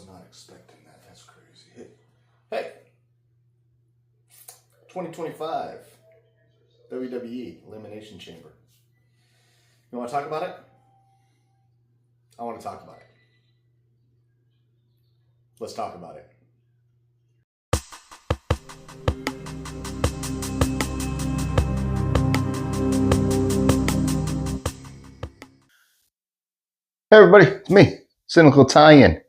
was not expecting that. That's crazy. Hey, 2025 WWE Elimination Chamber. You want to talk about it? I want to talk about it. Let's talk about it. Hey everybody, it's me, Cynical Italian,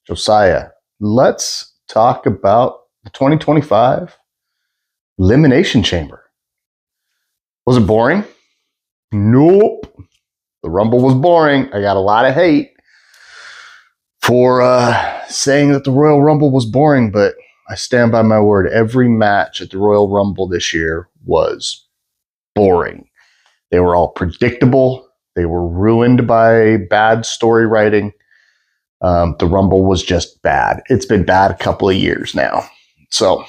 Josiah. Let's talk about the 2025 Elimination Chamber. Was it boring? Nope. The Rumble was boring. I got a lot of hate for saying that the Royal Rumble was boring, but I stand by my word. Every match at the Royal Rumble this year was boring. They were all predictable. They were ruined by bad story writing. The Rumble was just bad. It's been bad a couple of years now. So,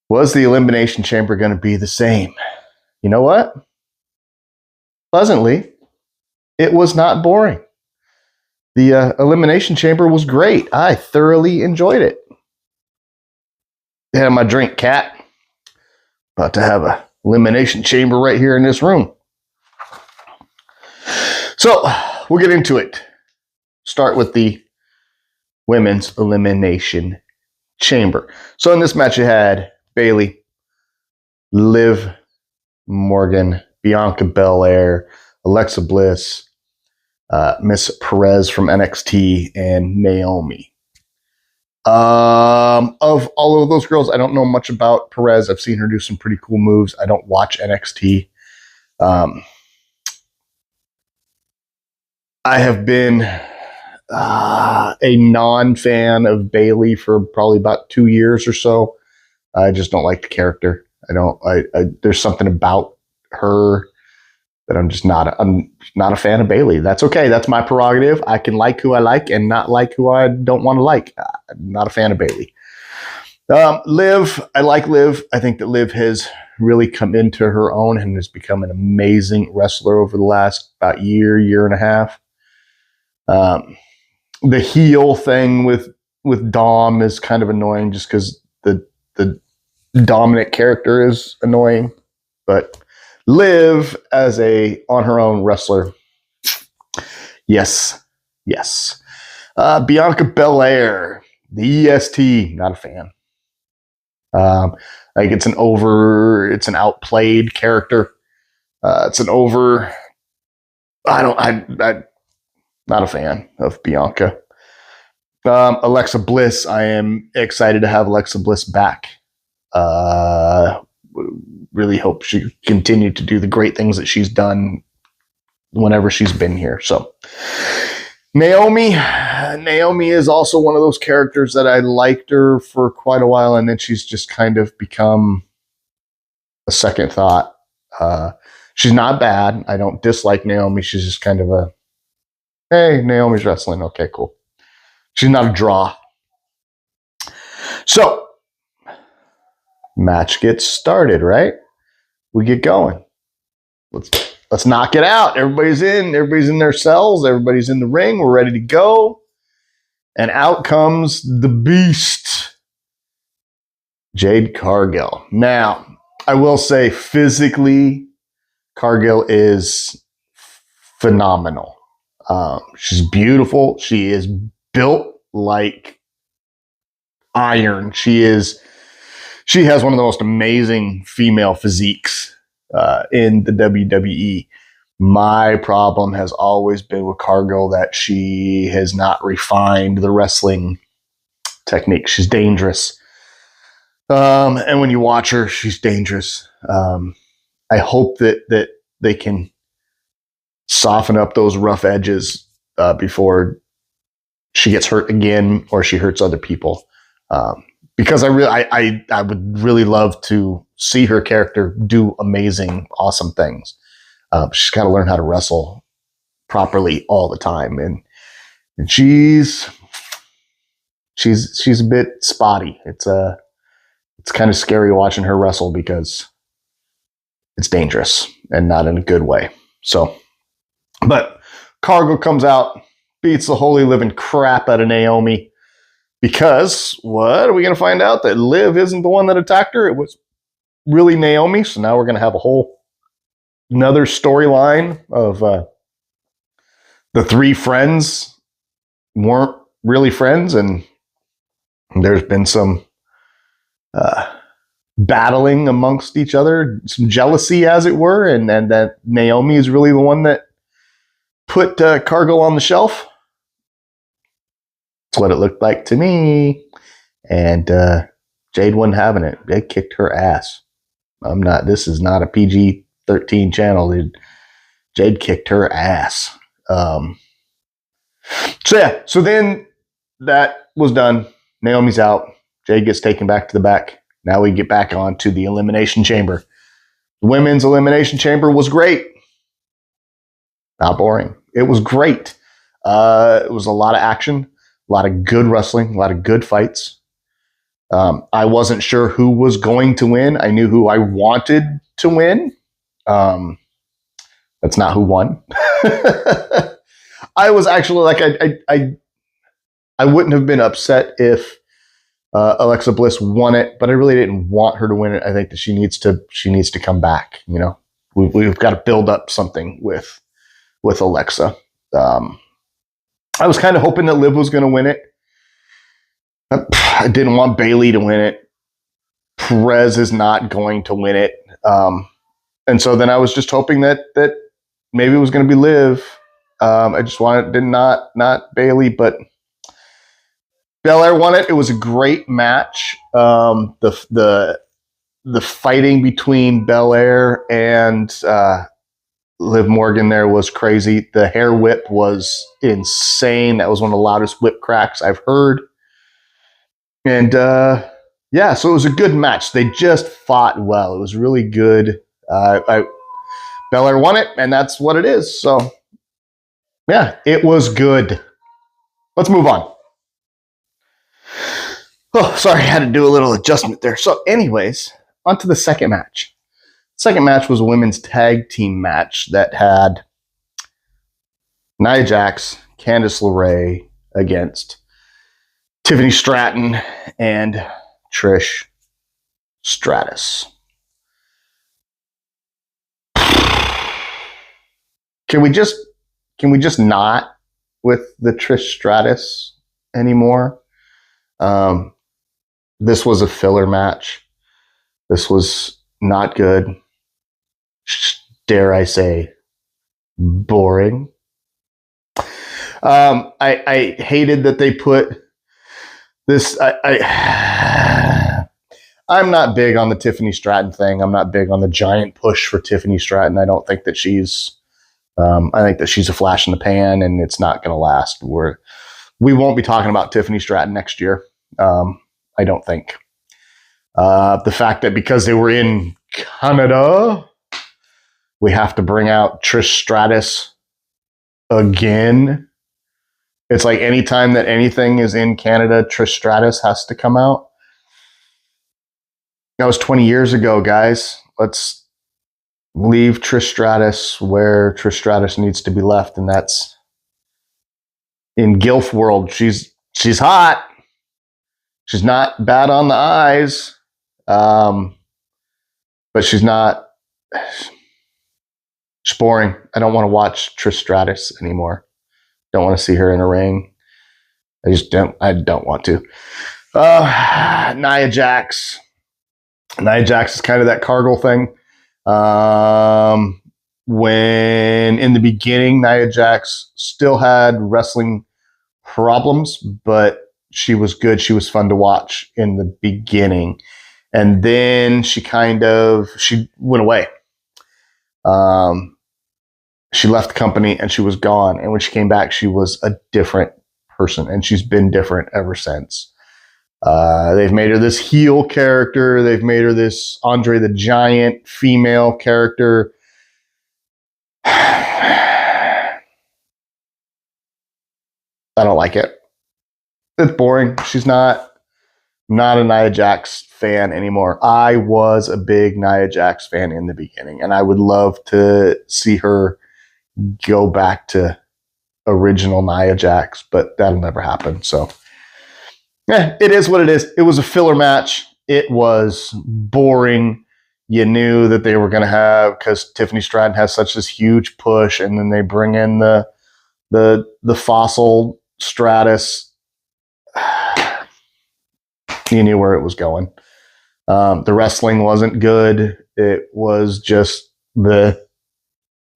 was the Elimination Chamber going to be the same? You know what? Pleasantly, it was not boring. The Elimination Chamber was great. I thoroughly enjoyed it. Yeah, my drink, cat. About to have a Elimination Chamber right here in this room. So, we'll get into it. Start with the Women's Elimination Chamber. So, in this match, you had Bayley, Liv Morgan, Bianca Belair, Alexa Bliss, Miss Perez from NXT, and Naomi. Of all of those girls, I don't know much about Perez. I've seen her do some pretty cool moves. I don't watch NXT. I have been a non-fan of Bayley for probably about 2 years or so. I just don't like the character. There's something about her that I'm not a fan of Bayley. That's okay. That's my prerogative. I can like who I like and not like who I don't want to like. I'm not a fan of Bayley. Liv, I like Liv. I think that Liv has really come into her own and has become an amazing wrestler over the last about year and a half. The heel thing with Dom is kind of annoying just because the dominant character is annoying. But Liv as a on her own wrestler, yes. Bianca Belair, the EST, not a fan. Like it's an outplayed character. I'm not a fan of Bianca. Alexa Bliss, I am excited to have Alexa Bliss back. Really hope she continue to do the great things that she's done whenever she's been here. So Naomi is also one of those characters that I liked her for quite a while, and then she's just kind of become a second thought. She's not bad. I don't dislike Naomi. She's just kind of a, hey, Naomi's wrestling. Okay, cool. She's not a draw. So, match gets started, right? We get going. Let's knock it out. Everybody's in their cells, everybody's in the ring, we're ready to go. And out comes the beast, Jade Cargill. Now, I will say physically, Cargill is phenomenal. She's beautiful. She is built like iron. She has one of the most amazing female physiques in the WWE. My problem has always been with Cargill that she has not refined the wrestling technique. She's dangerous. And when you watch her, she's dangerous. I hope that they can soften up those rough edges before she gets hurt again or she hurts other people. Because I would really love to see her character do amazing, awesome things. She's got to learn how to wrestle properly all the time, and she's a bit spotty. It's kind of scary watching her wrestle because it's dangerous and not in a good way. So, but Cargill comes out, beats the holy living crap out of Naomi. Because what are we going to find out? That Liv isn't the one that attacked her. It was really Naomi. So now we're going to have another storyline of the three friends weren't really friends, and there's been some battling amongst each other, some jealousy, as it were, and that Naomi is really the one that put Cargill on the shelf. That's what it looked like to me. And Jade wasn't having it. They kicked her ass. This is not a PG-13 channel, dude. Jade kicked her ass. So then that was done. Naomi's out. Jade gets taken back to the back. Now we get back on to the Elimination Chamber. The women's Elimination Chamber was great. Not boring. It was great. It was a lot of action, a lot of good wrestling, a lot of good fights. I wasn't sure who was going to win. I knew who I wanted to win. That's not who won. I was actually like, I wouldn't have been upset if Alexa Bliss won it, but I really didn't want her to win it. I think that she needs to come back. You know, we've got to build up something with Alexa. I was kind of hoping that Liv was going to win it. I didn't want Bayley to win it. Perez is not going to win it. And so then I was just hoping that maybe it was going to be Liv. I just wanted not Bayley, but Belair won it. It was a great match. The fighting between Belair and Liv Morgan there was crazy. The hair whip was insane. That was one of the loudest whip cracks I've heard. And yeah, so it was a good match. They just fought well. It was really good. Belair won it, and that's what it is. So yeah, it was good. Let's move on. Oh, sorry, I had to do a little adjustment there. So anyways, on to the second match. Second match was a women's tag team match that had Nia Jax, Candice LeRae against Tiffany Stratton and Trish Stratus. Can we just not with the Trish Stratus anymore? This was a filler match. This was not good. Dare I say, boring. I hated that they put this. I'm not big on the Tiffany Stratton thing. I'm not big on the giant push for Tiffany Stratton. I don't think that she's. I think that she's a flash in the pan, and it's not going to last. We won't be talking about Tiffany Stratton next year. I don't think. The fact that because they were in Canada, we have to bring out Trish Stratus again. It's like anytime that anything is in Canada, Trish Stratus has to come out. That was 20 years ago, guys. Let's leave Trish Stratus where Trish Stratus needs to be left, and that's in Gilf world. She's hot. She's not bad on the eyes, but she's not. She's boring. I don't want to watch Trish Stratus anymore. Don't want to see her in a ring. I don't want to. Nia Jax. Nia Jax is kind of that Cargill thing. When in the beginning, Nia Jax still had wrestling problems, but she was good. She was fun to watch in the beginning. And then she went away. She left the company and she was gone. And when she came back, she was a different person, and she's been different ever since. They've made her this heel character. They've made her this Andre the Giant female character. I don't like it. It's boring. She's not a Nia Jax fan anymore. I was a big Nia Jax fan in the beginning, and I would love to see her go back to original Nia Jax, but that'll never happen. So, it is what it is. It was a filler match. It was boring. You knew that they were going to have, because Tiffany Stratton has such this huge push, and then they bring in the fossil Stratus. You knew where it was going. The wrestling wasn't good. It was just it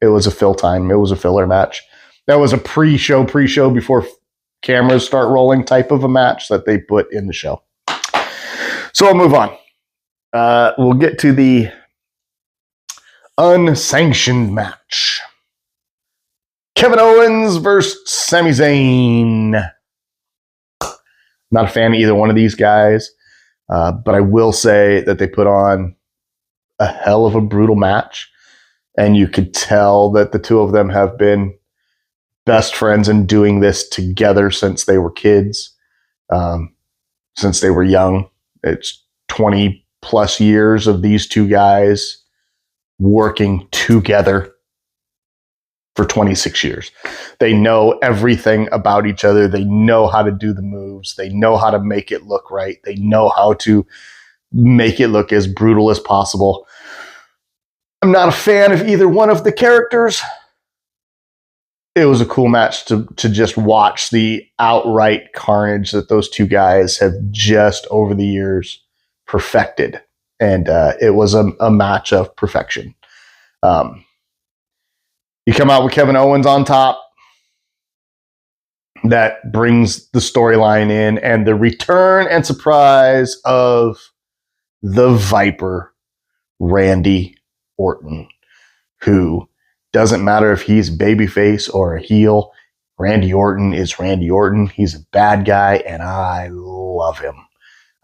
was a fill time. It was a filler match. That was a pre-show before cameras start rolling type of a match that they put in the show. So I'll move on. We'll get to the unsanctioned match. Kevin Owens versus Sami Zayn. Not a fan of either one of these guys, but I will say that they put on a hell of a brutal match, and you could tell that the two of them have been best friends and doing this together since they were kids, since they were young. It's 20 plus years of these two guys working together for 26 years. They know everything about each other. They know how to do the moves. They know how to make it look right. They know how to make it look as brutal as possible. I'm not a fan of either one of the characters. It was a cool match to just watch the outright carnage that those two guys have just over the years perfected. And it was a match of perfection. You come out with Kevin Owens on top. That brings the storyline in, and the return and surprise of the Viper, Randy Orton, who doesn't matter if he's babyface or a heel. Randy Orton is Randy Orton. He's a bad guy, and I love him.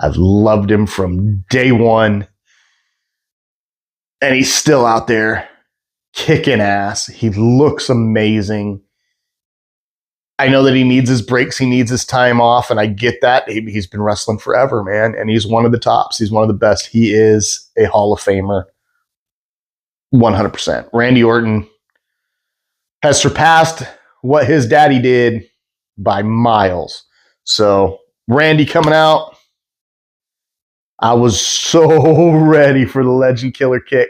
I've loved him from day one, and he's still out there kicking ass. He looks amazing. I know that he needs his breaks. He needs his time off, and I get that. He's been wrestling forever, man, and he's one of the tops. He's one of the best. He is a Hall of Famer, 100%. Randy Orton has surpassed what his daddy did by miles. So, Randy coming out, I was so ready for the Legend Killer kick.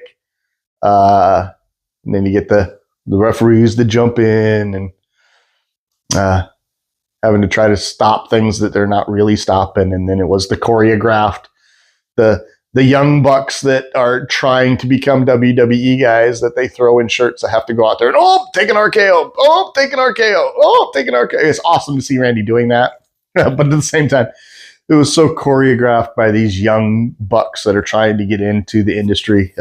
And then you get the referees to jump in and having to try to stop things that they're not really stopping. And then it was the choreographed, the young bucks that are trying to become WWE guys that they throw in shirts that have to go out there and, oh, taking RKO. Oh, taking RKO. Oh, taking RKO. It's awesome to see Randy doing that. But at the same time, it was so choreographed by these young bucks that are trying to get into the industry,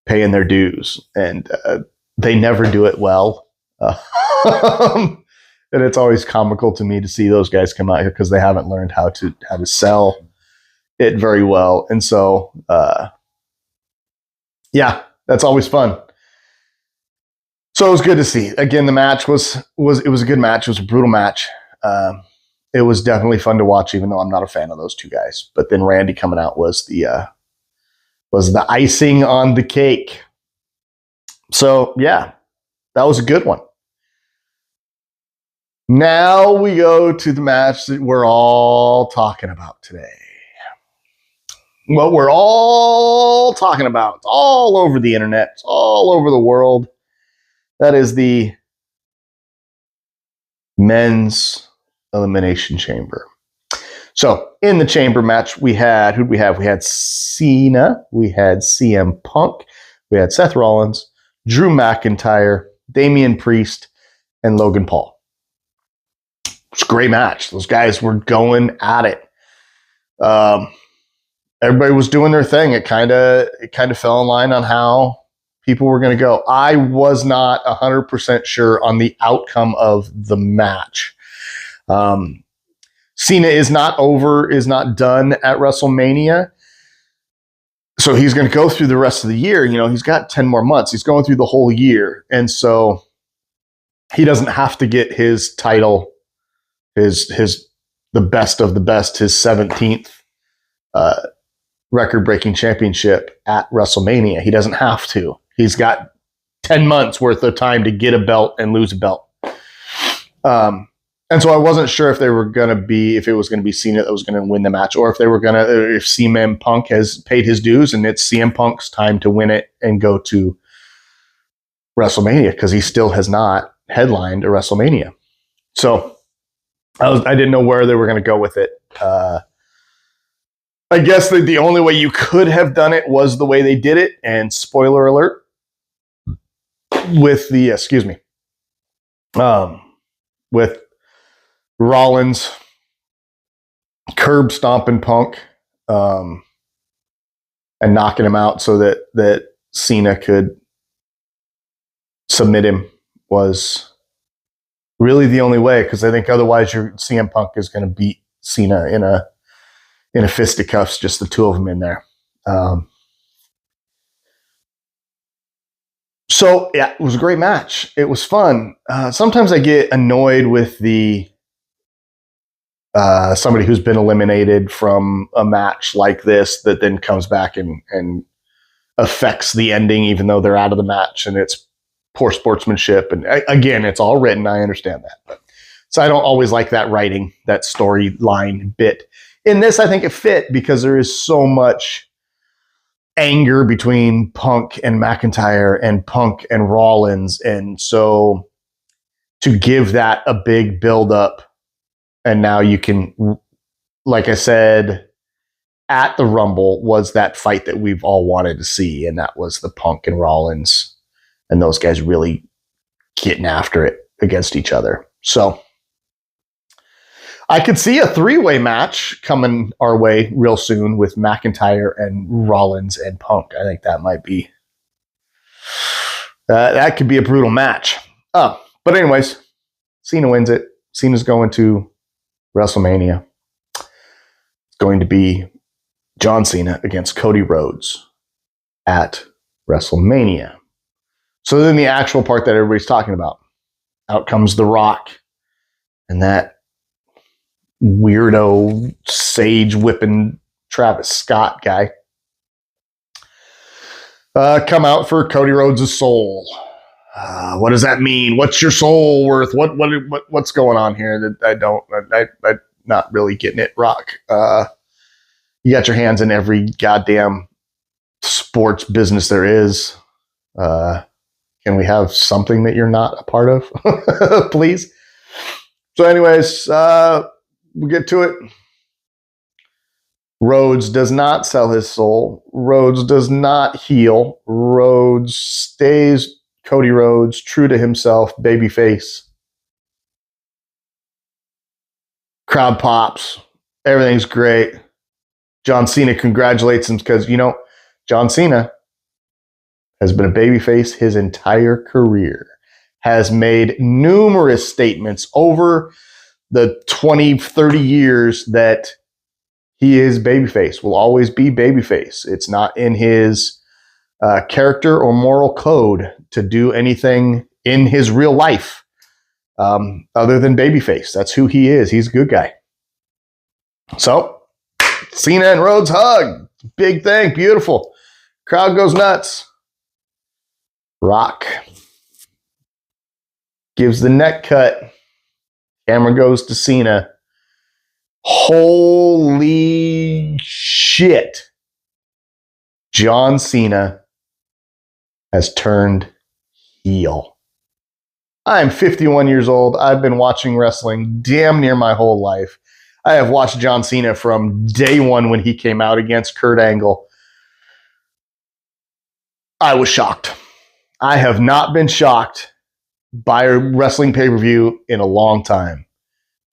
paying their dues, and they never do it well. And it's always comical to me to see those guys come out here because they haven't learned how to sell it very well. And so, yeah, that's always fun. So it was good to see. Again, the match was a good match. It was a brutal match. It was definitely fun to watch, even though I'm not a fan of those two guys. But then Randy coming out was the icing on the cake. So, yeah, that was a good one. Now we go to the match that we're all talking about today. What we're all talking about. It's all over the internet. It's all over the world. That is the men's Elimination Chamber. So, in the chamber match, we had, who'd we have? We had Cena, we had CM Punk, we had Seth Rollins, Drew McIntyre, Damian Priest, and Logan Paul. It's a great match. Those guys were going at it. Everybody was doing their thing. It kind of fell in line on how people were going to go. I was not 100% sure on the outcome of the match. Cena is not done at WrestleMania. So he's going to go through the rest of the year. You know, he's got 10 more months. He's going through the whole year. And so he doesn't have to get his title, the best of the best, his 17th record-breaking championship at WrestleMania. He doesn't have to. He's got 10 months worth of time to get a belt and lose a belt. And so I wasn't sure if if it was going to be Cena that was going to win the match, or if if CM Punk has paid his dues and it's CM Punk's time to win it and go to WrestleMania, because he still has not headlined a WrestleMania. So I didn't know where they were going to go with it. I guess the only way you could have done it was the way they did it. And spoiler alert, with with Rollins curb stomping Punk, and knocking him out so that Cena could submit him, was really the only way, because I think otherwise CM Punk is going to beat Cena in a fisticuffs, just the two of them in there. So yeah, it was a great match. It was fun. Sometimes I get annoyed with somebody who's been eliminated from a match like this that then comes back and affects the ending, even though they're out of the match, and it's poor sportsmanship. And again, it's all written. I understand that. So I don't always like that writing, that storyline bit. In this, I think it fit because there is so much anger between Punk and McIntyre and Punk and Rollins. And so to give that a big build up, and now you can, like I said, at the Rumble was that fight that we've all wanted to see. And that was the Punk and Rollins and those guys really getting after it against each other. So I could see a 3-way match coming our way real soon with McIntyre and Rollins and Punk. I think that might be, that could be a brutal match. But anyways, Cena wins it. Cena's going to WrestleMania. It's going to be John Cena against Cody Rhodes at WrestleMania. So then the actual part that everybody's talking about. Out comes The Rock and that weirdo sage whipping Travis Scott guy. Come out for Cody Rhodes' soul. What does that mean? What's your soul worth? What's going on here? That I'm not really getting it, Rock. You got your hands in every goddamn sports business there is. Can we have something that you're not a part of, please? So anyways, we get to it. Rhodes does not sell his soul. Rhodes does not heal. Rhodes stays Cody Rhodes, true to himself, babyface. Crowd pops. Everything's great. John Cena congratulates him because, John Cena has been a babyface his entire career, has made numerous statements over the 20, 30 years that he is babyface, will always be babyface. It's not in his character or moral code to do anything in his real life other than babyface. That's who he is. He's a good guy. So Cena and Rhodes hug. Big thing. Beautiful. Crowd goes nuts. Rock gives the neck cut. Camera goes to Cena. Holy shit. John Cena has turned heel. I'm 51 years old. I've been watching wrestling damn near my whole life. I have watched John Cena from day one when he came out against Kurt Angle. I was shocked. I have not been shocked by a wrestling pay-per-view in a long time.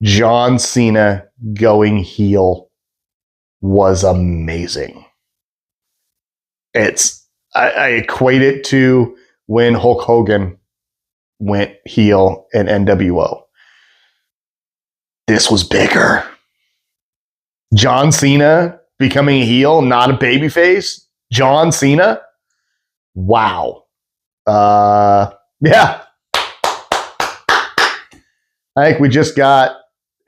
John Cena going heel was amazing. I equate it to when Hulk Hogan went heel in NWO. This was bigger. John Cena becoming a heel, not a babyface. John Cena. Wow. Yeah. I think we just got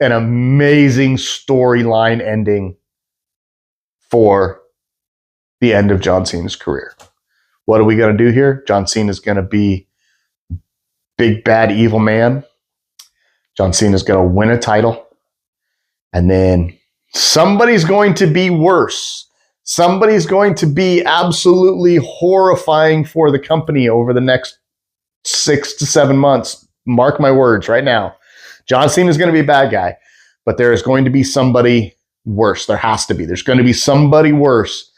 an amazing storyline ending for the end of John Cena's career. What are we going to do here? John Cena is going to be big, bad, evil man. John Cena's going to win a title. And then somebody's going to be worse. Somebody's going to be absolutely horrifying for the company over the next 6 to 7 months. Mark my words right now. John Cena is going to be a bad guy, but there is going to be somebody worse. There has to be. There's going to be somebody worse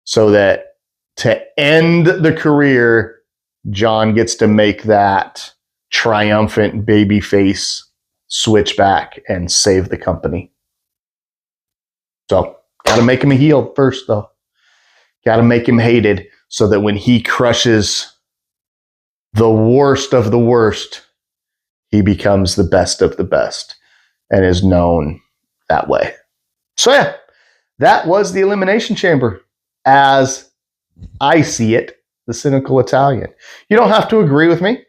so that to end the career, John gets to make that triumphant babyface switch back and save the company. So, got to make him a heel first, though. Got to make him hated so that when he crushes the worst of the worst, he becomes the best of the best and is known that way. So, yeah, that was the Elimination Chamber as I see it, the cynical Italian. You don't have to agree with me.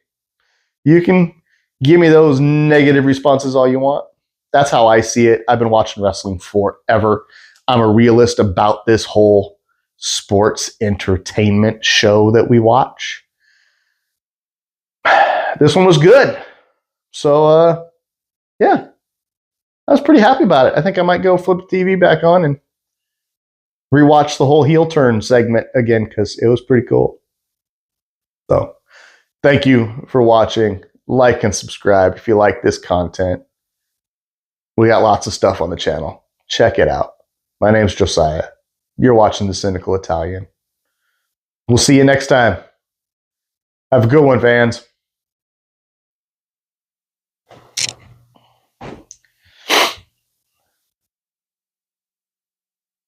You can give me those negative responses all you want. That's how I see it. I've been watching wrestling forever. I'm a realist about this whole sports entertainment show that we watch. This one was good. So, yeah, I was pretty happy about it. I think I might go flip the TV back on and rewatch the whole heel turn segment again because it was pretty cool. So, thank you for watching. Like and subscribe if you like this content. We got lots of stuff on the channel. Check it out. My name's Josiah. You're watching The Cynical Italian. We'll see you next time. Have a good one, fans.